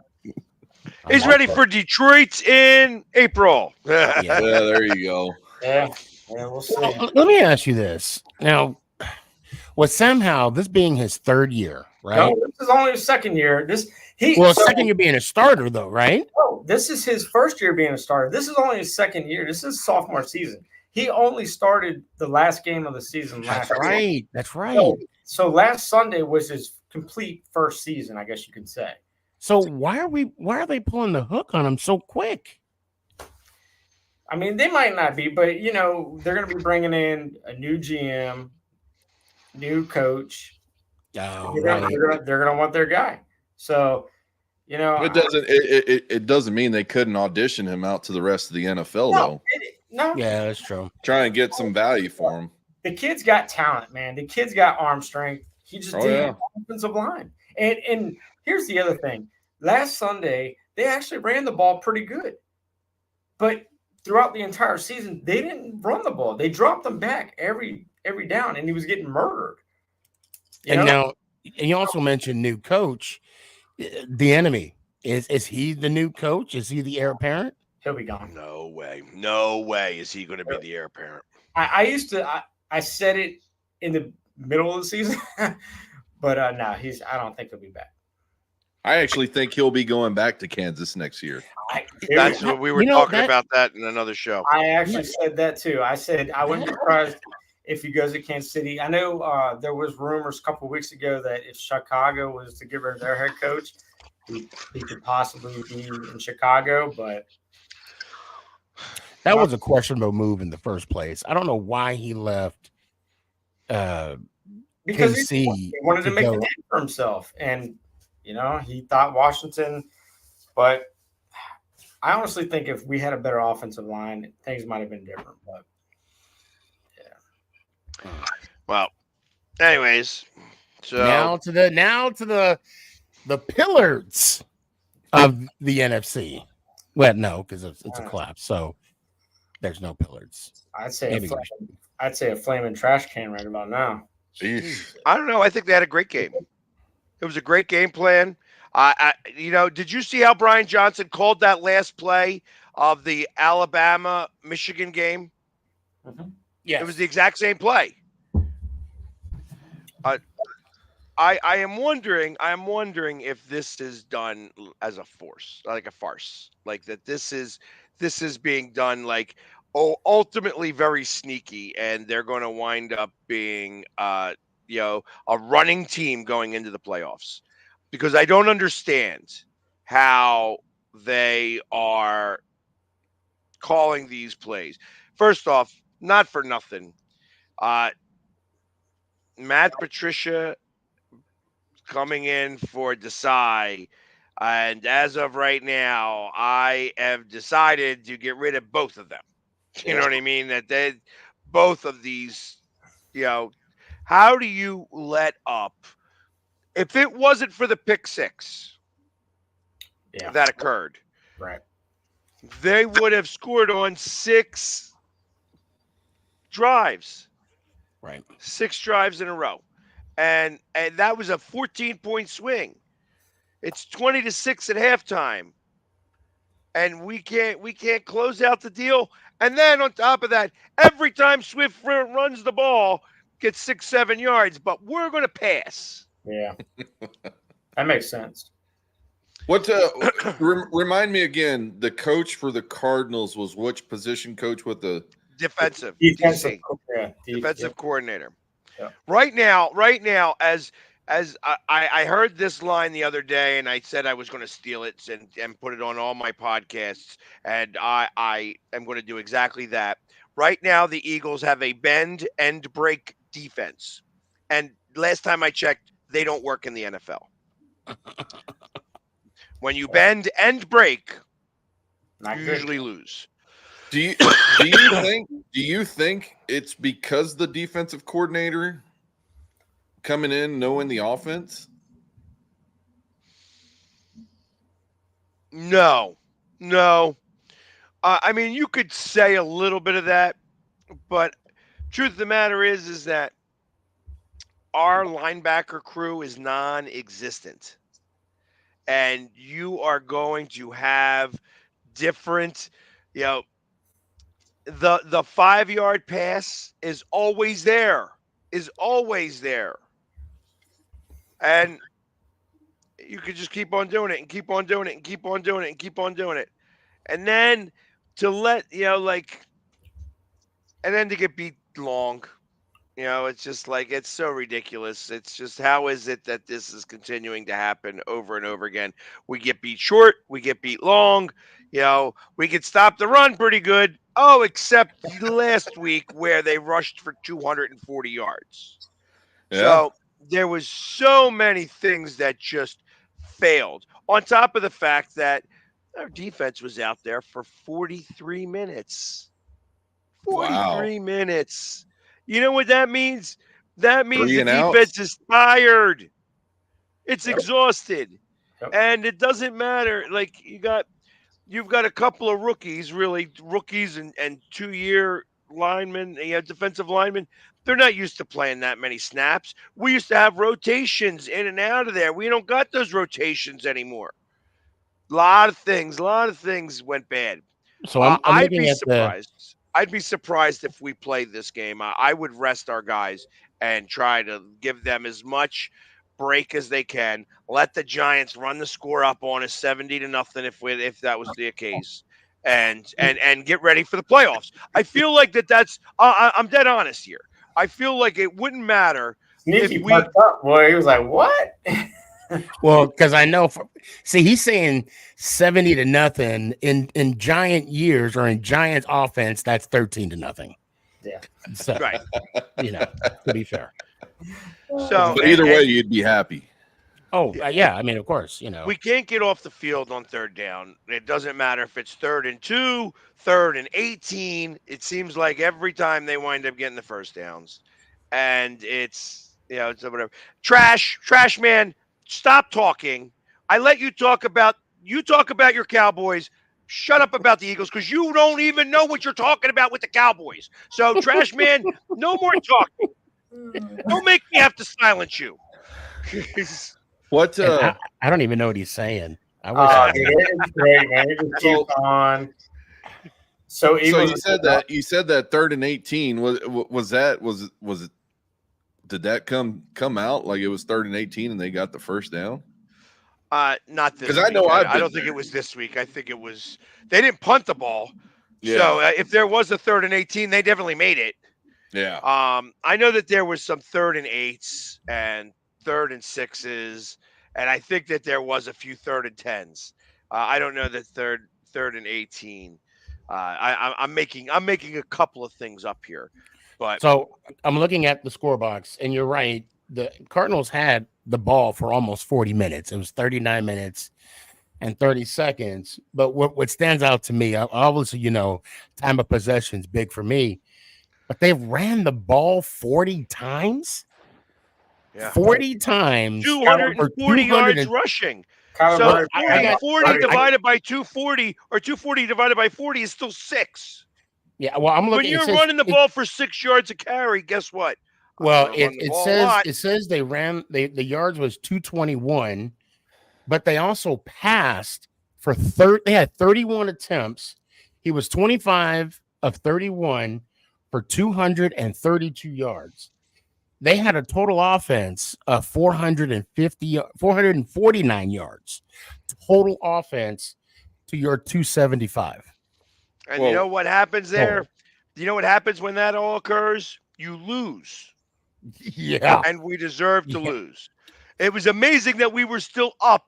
F: He's ready for Detroit in April.
E: Yeah, there you go.
D: Yeah, we'll see.
C: Well, let me ask you this now: was somehow this being his 3rd year, right?
D: No, this is only his 2nd year.
C: Second year being a starter, though, right?
D: No, this is his 1st year being a starter. This is only his 2nd year. This is sophomore season. He only started the last game of the season last year.
C: That's right.
D: So last Sunday was his complete first season, I guess you could say.
C: So why are they pulling the hook on him so quick?
D: I mean, they might not be, but they're going to be bringing in a new GM, new coach.
C: Oh,
D: They're going to want their guy. So,
E: it doesn't mean they couldn't audition him out to the rest of the NFL though.
D: No.
C: Yeah, that's true.
E: Try and get some value for him.
D: The kid's got talent, man. The kid's got arm strength. He just didn't have offensive line. And here's the other thing. Last Sunday, they actually ran the ball pretty good. But throughout the entire season, they didn't run the ball. They dropped them back every down, and he was getting murdered.
C: Now, and you also mentioned new coach. The enemy. Is he the new coach? Is he the heir apparent?
D: He'll be gone.
F: No way is he going to be the heir apparent.
D: I said it in the middle of the season, but no, I don't think he'll be back.
E: I actually think he'll be going back to Kansas next year.
F: That's what we were talking about that in another show.
D: I actually said that too. I said I wouldn't be surprised if he goes to Kansas City. I know there was rumors a couple of weeks ago that if Chicago was to get rid of their head coach, he could possibly be in Chicago, but
C: that was a questionable move in the first place. I don't know why he left
D: because
C: KC
D: he wanted to make a name for himself, and he thought Washington. But I honestly think if we had a better offensive line, things might have been different. But yeah.
F: Well, anyways, so
C: now to the pillars of the NFC. Well, no, because it's a collapse. So there's no pillars.
D: I'd say a flaming trash can right about now.
E: Jeez.
F: I don't know. I think they had a great game. It was a great game plan. Did you see how Brian Johnson called that last play of the Alabama-Michigan game?
D: Mm-hmm.
C: Yeah,
F: it was the exact same play. I am wondering if this is done as a farce, like that this is being done like ultimately very sneaky, and they're going to wind up being a running team going into the playoffs, because I don't understand how they are calling these plays. First off, not for nothing, Matt Patricia coming in for Desai. And as of right now, I have decided to get rid of both of them. You know what I mean? That they both of these, how do you let up? If it wasn't for the pick six that occurred,
D: right,
F: they would have scored on 6 drives.
C: Right.
F: 6 drives in a row. And that was a 14-point swing. It's 20-6 at halftime. And we can't close out the deal. And then on top of that, every time Swift runs the ball, gets 6-7 yards, but we're going to pass.
D: Yeah. That makes sense.
E: What remind me again, the coach for the Cardinals was which position coach with the
F: defensive coordinator.
D: Yeah.
F: Right now, as I heard this line the other day, and I said I was going to steal it and put it on all my podcasts, and I am going to do exactly that. Right now, the Eagles have a bend and break defense, and last time I checked, they don't work in the NFL. When you bend and break, you usually lose.
E: Do you think it's because the defensive coordinator coming in knowing the offense?
F: No. I mean, you could say a little bit of that, but truth of the matter is that our linebacker crew is non-existent, and you are going to have different, the 5-yard pass is always there. And you could just keep on doing it and keep on doing it and keep on doing it and keep on doing it. And then to get beat long, it's just like, it's so ridiculous. It's just, how is it that this is continuing to happen over and over again? We get beat short, we get beat long, we could stop the run pretty good. Oh, except last week where they rushed for 240 yards. Yeah. So there was so many things that just failed. On top of the fact that our defense was out there for 43 minutes. 43 minutes. You know what that means? That means the defense is tired. It's exhausted. And it doesn't matter. Like, you've got a couple of rookies and 2-year linemen, defensive linemen. They're not used to playing that many snaps. We used to have rotations in and out of there. We don't got those rotations anymore. A lot of things went bad.
C: So I'd be
F: surprised. I'd be surprised if we played this game. I would rest our guys and try to give them as much break as they can. Let the Giants run the score up on us 70-0 if that was the case, and get ready for the playoffs. I feel like that's. I'm dead honest here. I feel like it wouldn't matter.
D: Sneaky fucked up, boy. He was like, "What?"
C: Well, because I know. He's saying 70-0 in Giant years, or in Giants offense. That's 13-0.
D: Yeah.
C: So,
F: right.
C: To be fair.
F: So,
E: but either way, you'd be happy.
C: Oh, yeah. I mean, of course,
F: we can't get off the field on third down. It doesn't matter if it's 3rd and 2, 3rd and 18. It seems like every time they wind up getting the first downs, and it's whatever. Trash man, stop talking. I let you talk about your Cowboys. Shut up about the Eagles, because you don't even know what you're talking about with the Cowboys. So, trash man, no more talking. Don't make me have to silence you.
E: What?
C: I don't even know what he's saying.
D: It's great, man. It just keeps on. So you said
E: that 3rd and 18 was it did that come out like it was 3rd and 18 and they got the first down?
F: Not this
E: 'Cause
F: week.
E: I know I've
F: I
E: been
F: don't think
E: there.
F: it was this week. I think it was they didn't punt the ball.
E: Yeah.
F: So if there was a 3rd and 18, they definitely made it.
E: Yeah.
F: I know that there was some 3rd and 8s and 3rd and 6s, and I think that there was a few 3rd and 10s. I don't know that 3rd and 18. I'm making a couple of things up here, but
C: So I'm looking at the score box, and you're right. The Cardinals had the ball for almost 40 minutes. It was 39 minutes and 30 seconds. But what stands out to me, obviously, time of possession is big for me, but they ran the ball 40 times.
F: yeah.
C: 40 times.
F: 240 yards rushing. So 40 divided by 240 or 240 divided by 40 is still 6.
C: Yeah, well, I'm looking.
F: When you're running the ball for 6 yards a carry, guess what?
C: Well, it says they ran the yards was 221, but they also passed for they had 31 attempts. He was 25 of 31 for 232 yards. They had a total offense of 449 yards. Total offense to your 275.
F: And you know what happens there? You know what happens when that all occurs? You lose.
C: Yeah.
F: And we deserve to lose. It was amazing that we were still up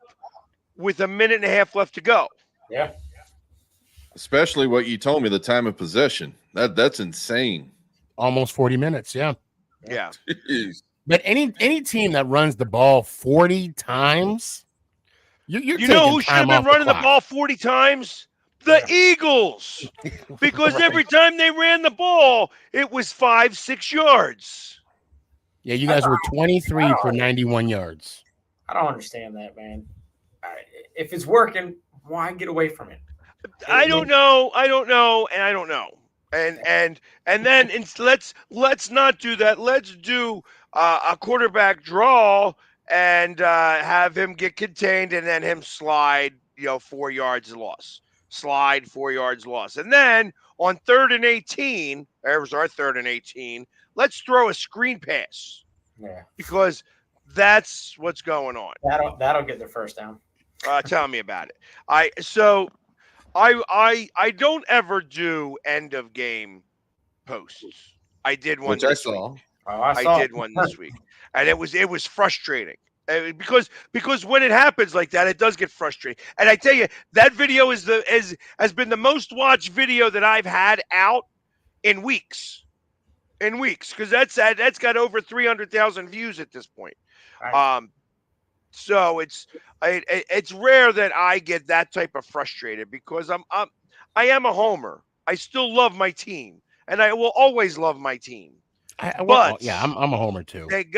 F: with a minute and a half left to go.
D: Yeah.
E: Especially what you told me, the time of possession. That's insane.
C: Almost 40 minutes, yeah.
F: Yeah.
C: But any team that runs the ball 40 times, you're
F: you know who should have been running the ball 40 times? The Eagles. Because every time they ran the ball, it was 5-6 yards.
C: Yeah, you guys were 23 for 91 yards.
D: I don't understand that, man. If it's working, why get away from it?
F: I don't know. And I don't know. And then let's not do that. Let's do a quarterback draw and have him get contained and then him slide, 4 yards loss. Slide 4 yards loss. And then on 3rd and 18, there was our 3rd and 18. Let's throw a screen pass.
D: Yeah.
F: Because that's what's going on.
D: That'll get the first down.
F: Tell me about it. I don't ever do end of game posts. I did one this week. I did one this week, and it was frustrating because when it happens like that, it does get frustrating. And I tell you, that video has been the most watched video that I've had out in weeks. Because that's got over 300,000 views at this point.
D: Right.
F: So it's rare that I get that type of frustrated because I am a homer. I still love my team, and I will always love my team.
C: I'm a homer too.
F: That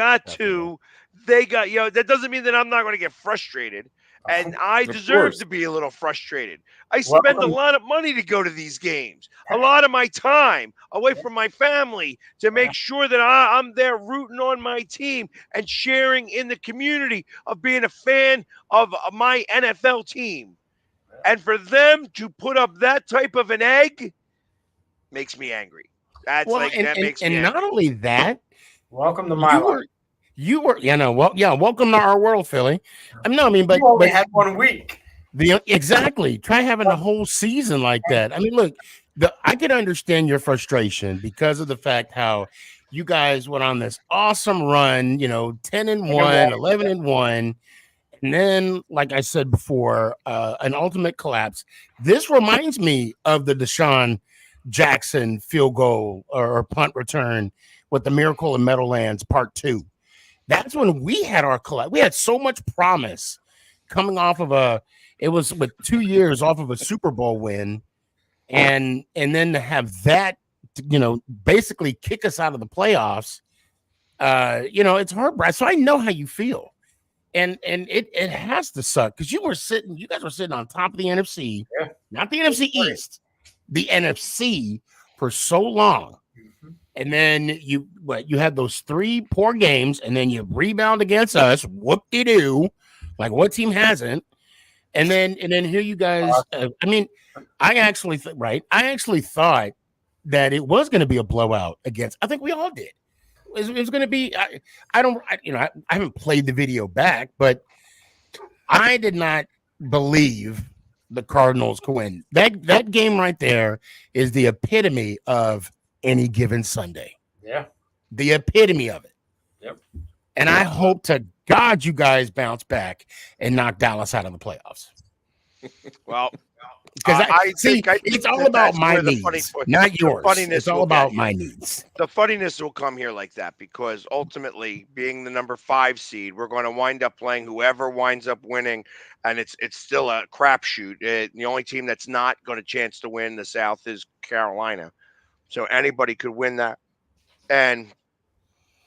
F: doesn't mean that I'm not going to get frustrated. And I deserve to be a little frustrated. I spend a lot of money to go to these games, a lot of my time away from my family to make sure that I'm there rooting on my team and sharing in the community of being a fan of my NFL team. And for them to put up that type of an egg makes me angry. Makes me angry.
C: Not only that,
D: welcome to my life.
C: Welcome to our world, Philly. But
D: you only had 1 week.
C: Exactly. Try having a whole season like that. I mean, look, I can understand your frustration because of the fact how you guys went on this awesome run, 10-1, 11-1, and then, like I said before, an ultimate collapse. This reminds me of the Deshaun Jackson field goal or punt return with the Miracle in Meadowlands Part 2. That's when we had our collapse. We had so much promise coming off of it was with 2 years off of a Super Bowl win. And then to have that, basically kick us out of the playoffs, it's heartbreaking. So I know how you feel. And it has to suck because you guys were sitting on top of the NFC, not the NFC East, the NFC for so long. And then you had those 3 poor games, and then you rebound against us. Whoop-de-doo. Like, what team hasn't? And then here you guys. I actually thought that it was going to be a blowout against. I think we all did. it's going to be. I haven't played the video back, but I did not believe the Cardinals could win. That game right there is the epitome of any given Sunday.
D: Yeah,
C: the epitome of it.
D: Yep.
C: And I hope to God you guys bounce back and knock Dallas out of the playoffs.
F: Well,
C: because
F: I think
C: it's all about my needs, not yours. It's all about
F: here.
C: my needs.
F: The funniness will come here like that because ultimately, being the number 5 seed, we're going to wind up playing whoever winds up winning, and it's still a crapshoot. The only team that's not going to chance to win the South is Carolina, so anybody could win that. And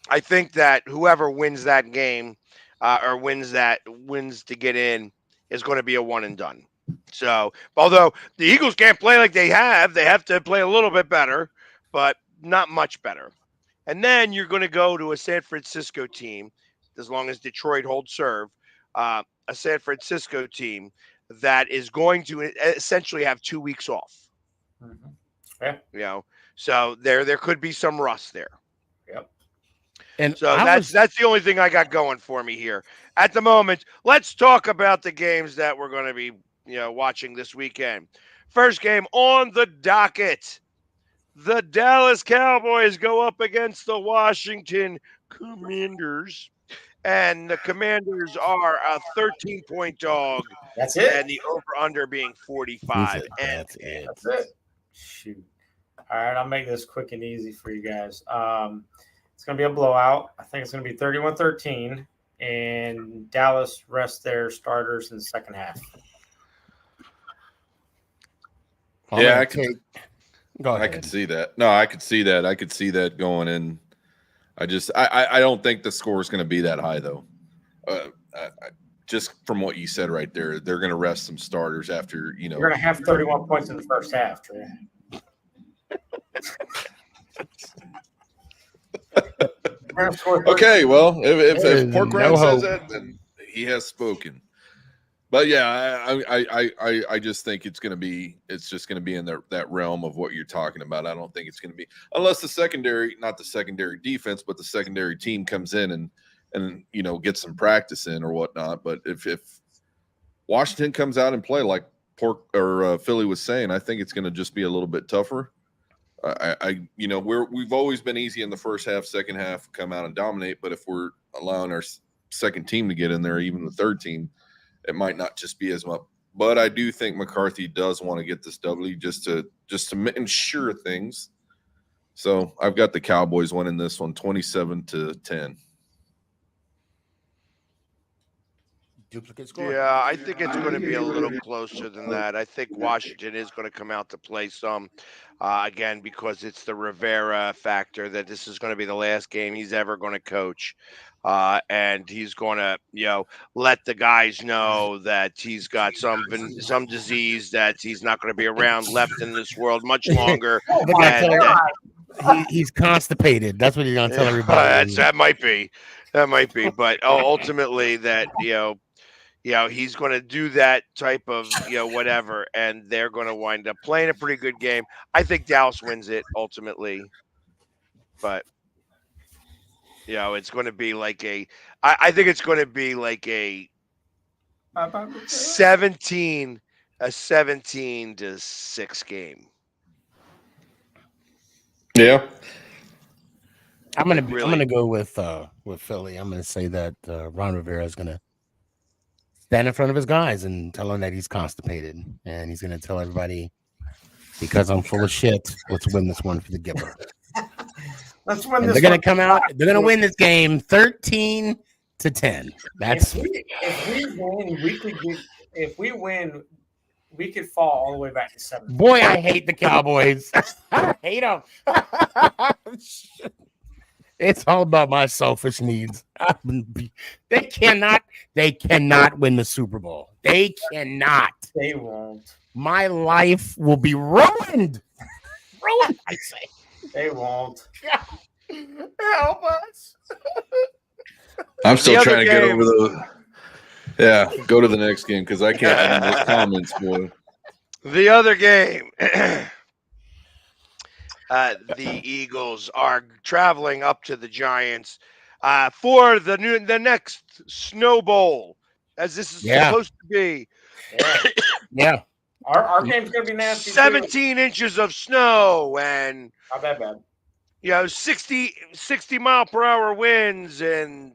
F: I think that whoever wins that game or wins to get in is going to be a one and done. So, although the Eagles can't play like they have to play a little bit better, but not much better. And then you're going to go to a San Francisco team, as long as Detroit holds serve, a San Francisco team that is going to essentially have 2 weeks off.
D: Mm-hmm. Yeah.
F: So there could be some rust there.
D: Yep.
F: And so that's the only thing I got going for me here at the moment. Let's talk about the games that we're going to be watching this weekend. First game on the docket. The Dallas Cowboys go up against the Washington Commanders. And the Commanders are a 13-point dog.
D: That's it.
F: And the over-under being 45.
D: That's it. Shoot. All right, I'll make this quick and easy for you guys. It's going to be a blowout. I think it's going to be 31-13. And Dallas rests their starters in the second half.
E: Yeah, I could see that. No, I could see that. I could see that going in. I don't think the score is going to be that high, though. Just from what you said right there, they're going to rest some starters after,
D: You're going to have 31 points in the first half, Trey.
E: Okay, well, if Pork Ram says that, then he has spoken. But yeah, I just think it's just gonna be in that realm of what you're talking about. I don't think it's gonna be, unless not the secondary defense, but the secondary team comes in and gets some practice in or whatnot. But if Washington comes out and play like Philly was saying, I think it's gonna just be a little bit tougher. We've always been easy in the first half, second half, come out and dominate. But if we're allowing our second team to get in there, even the third team, it might not just be as much. But I do think McCarthy does want to get this W just to ensure things. So I've got the Cowboys winning this one 27-10.
C: Duplicate score.
F: Yeah, I think it's going to be a little closer than that. I think Washington is going to come out to play some, again, because it's the Rivera factor that this is going to be the last game he's ever going to coach. And he's going to, let the guys know that he's got some disease that he's not going to be around left in this world much longer.
C: He's constipated. That's what you're going to tell everybody.
F: That might be. But ultimately that, he's going to do that type of, whatever, and they're going to wind up playing a pretty good game. I think Dallas wins it ultimately, but it's going to be like I think it's going to be like a 17-6 game.
E: Yeah.
C: I'm gonna go with Philly. I'm gonna say that Ron Rivera is gonna stand in front of his guys and tell them that he's constipated, and he's gonna tell everybody, because I'm full of shit, let's win this one for the giver.
D: Let's win
C: and
D: this.
C: They're gonna come out. They're gonna win this game 13-10. That's
D: if we win, we could fall all the way back to 7.
C: Boy, I hate the Cowboys. I hate them. It's all about my selfish needs. They cannot win the Super Bowl. They cannot.
D: They won't.
C: My life will be ruined. Ruined, I say.
D: They won't.
C: Help us.
E: I'm still trying to get over go to the next game because I can't handle the comments, boy.
F: The other game. the Eagles are traveling up to the Giants for the next Snow Bowl, as this is supposed to be.
C: Yeah.
D: Our game's gonna be nasty.
F: 17 inches of snow and
D: not that bad.
F: 60 mile per hour winds, and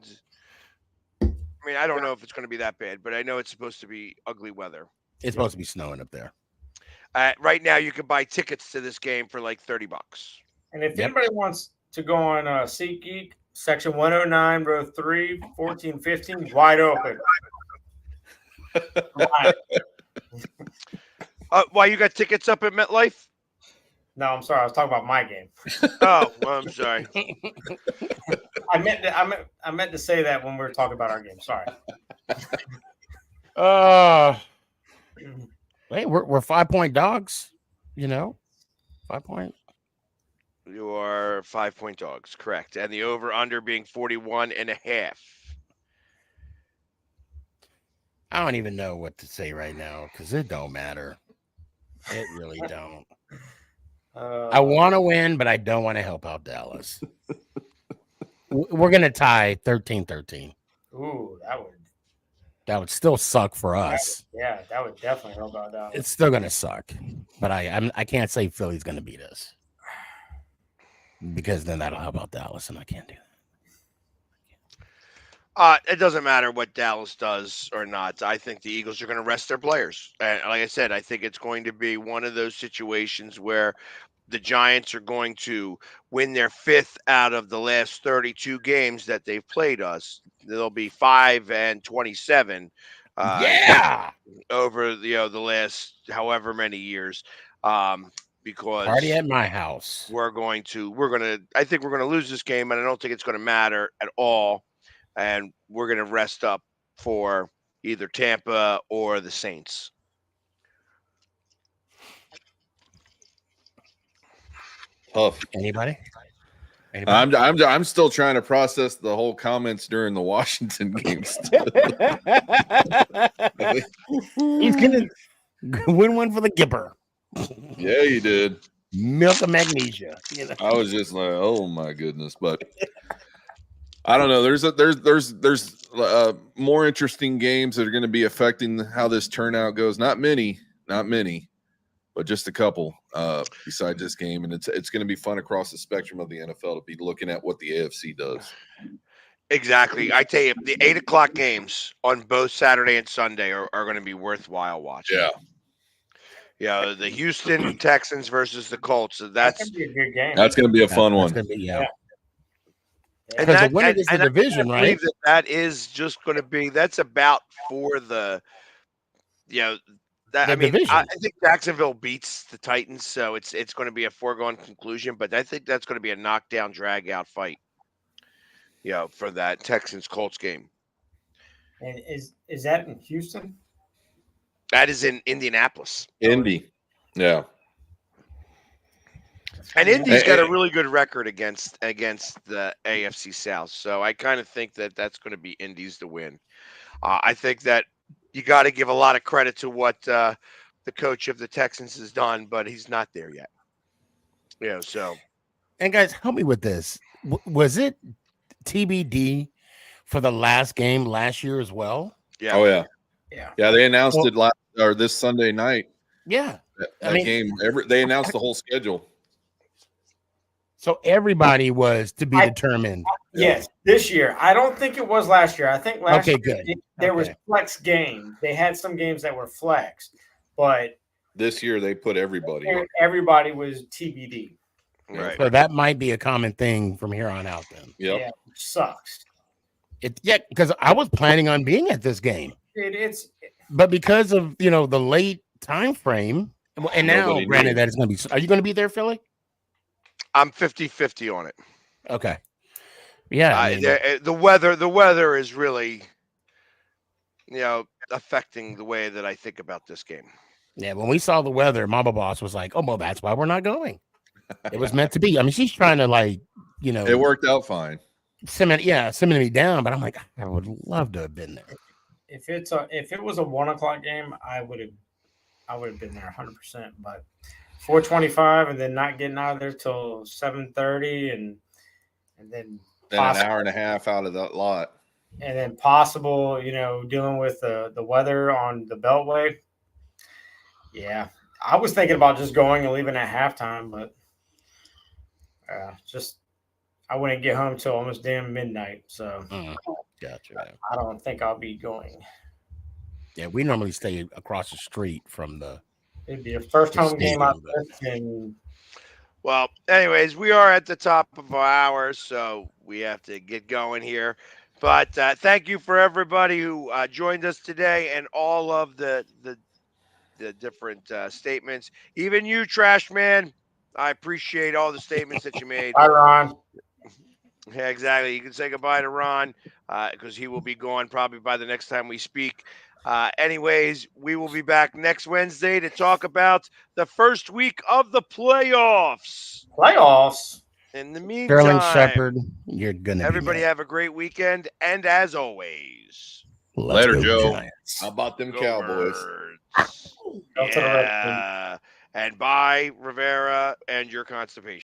F: I mean, I don't know if it's going to be that bad, but I know it's supposed to be ugly weather.
C: It's supposed to be snowing up there.
F: Right now, you can buy tickets to this game for like $30.
D: And if anybody wants to go on SeatGeek, section 109, row 3, 1415, wide open.
F: Why you got tickets up at MetLife?
D: No, I'm sorry. I was talking about my game.
F: Oh, well, I'm sorry.
D: I meant to say that when we were talking about our game. Sorry.
C: Wait, we're 5-point dogs. 5 point.
F: You are 5-point dogs, correct? And the over/under being 41.5.
C: I don't even know what to say right now because it don't matter. It really don't. I want to win, but I don't want to help out Dallas. We're going to tie 13-13.
D: Ooh,
C: that would still suck for us.
D: That would definitely help out Dallas.
C: It's still going to suck, but I can't say Philly's going to beat us because then that'll help out Dallas, and I can't do that.
F: It doesn't matter what Dallas does or not. I think the Eagles are going to rest their players. And like I said, I think it's going to be one of those situations where the Giants are going to win their 5th out of the last 32 games that they've played us. They'll be 5-27. Over the last however many years. Because
C: party at my house.
F: I think we're gonna lose this game, and I don't think it's going to matter at all. And we're going to rest up for either Tampa or the Saints.
E: Tough.
C: Anybody?
E: I'm still trying to process the whole comments during the Washington games.
C: He's gonna win one for the Gipper.
E: Yeah, he did.
C: Milk of magnesia.
E: I was just like, oh my goodness, but I don't know. There's more interesting games that are going to be affecting how this turnout goes. Not many, but just a couple besides this game, and it's going to be fun across the spectrum of the NFL to be looking at what the AFC does.
F: Exactly. I tell you, the 8:00 games on both Saturday and Sunday are going to be worthwhile watching. Yeah, the Houston Texans versus the Colts. So that's
D: going to be a good game.
E: That's going to be a fun one.
C: And
F: because
C: the winner is the division, right?
F: That is just going to be. That's about for the. I think Jacksonville beats the Titans, so it's going to be a foregone conclusion. But I think that's going to be a knockdown, drag-out fight. For that Texans Colts game.
D: And is that in Houston?
F: That is in Indianapolis.
E: Indy, yeah.
F: And Indy's got a really good record against the AFC South, so I kind of think that that's going to be Indy's to win. I think that you got to give a lot of credit to what the coach of the Texans has done, but he's not there yet. So.
C: And guys, help me with this. Was it TBD for the last game last year as well?
F: Yeah.
E: Oh yeah. Yeah, they announced it this Sunday night.
C: Yeah.
E: That game. They announced the whole schedule.
C: So everybody was to be determined.
D: Yes, this year. I don't think it was last year. I think last year there was flex game. They had some games that were flex, but
E: this year they put everybody.
D: Everybody was TBD.
F: Right.
C: So that might be a common thing from here on out then.
E: Yep.
D: Yeah, which sucks.
C: Because I was planning on being at this game. But because of the late time frame, and now granted that it's going to be. Are you going to be there, Philly?
F: I'm 50-50 on it.
C: Okay. Yeah.
F: The weather is really, affecting the way that I think about this game.
C: Yeah. When we saw the weather, Mama Boss was like, "Oh, well, that's why we're not going." It was meant to be. I mean, she's trying to it
E: worked out fine.
C: Sending me down, but I'm like, I would love to have been there.
D: If it was a 1:00 game, I would have been there 100%. But 4:25, and then not getting out of there till 7:30, and then
E: an hour and a half out of that lot.
D: And then possible, dealing with the weather on the Beltway. Yeah, I was thinking about just going and leaving at halftime, but I wouldn't get home till almost damn midnight. So
C: gotcha.
D: I don't think I'll be going.
C: Yeah, we normally stay across the street from the.
D: It'd be a first home game I've missed.
F: Well, anyways, we are at the top of our hour, so we have to get going here. But thank you for everybody who joined us today and all of the different statements. Even you, Trash Man, I appreciate all the statements that you made.
D: Bye, Ron.
F: Yeah, exactly. You can say goodbye to Ron because he will be gone probably by the next time we speak. Anyways, we will be back next Wednesday to talk about the first week of the playoffs. In the meantime,
C: Sterling Shepard, you're gonna.
F: Everybody have a great weekend, and as always,
E: later, Joe. Giants. How about them Cowboys?
F: Yeah, and bye, Rivera, and your constipation.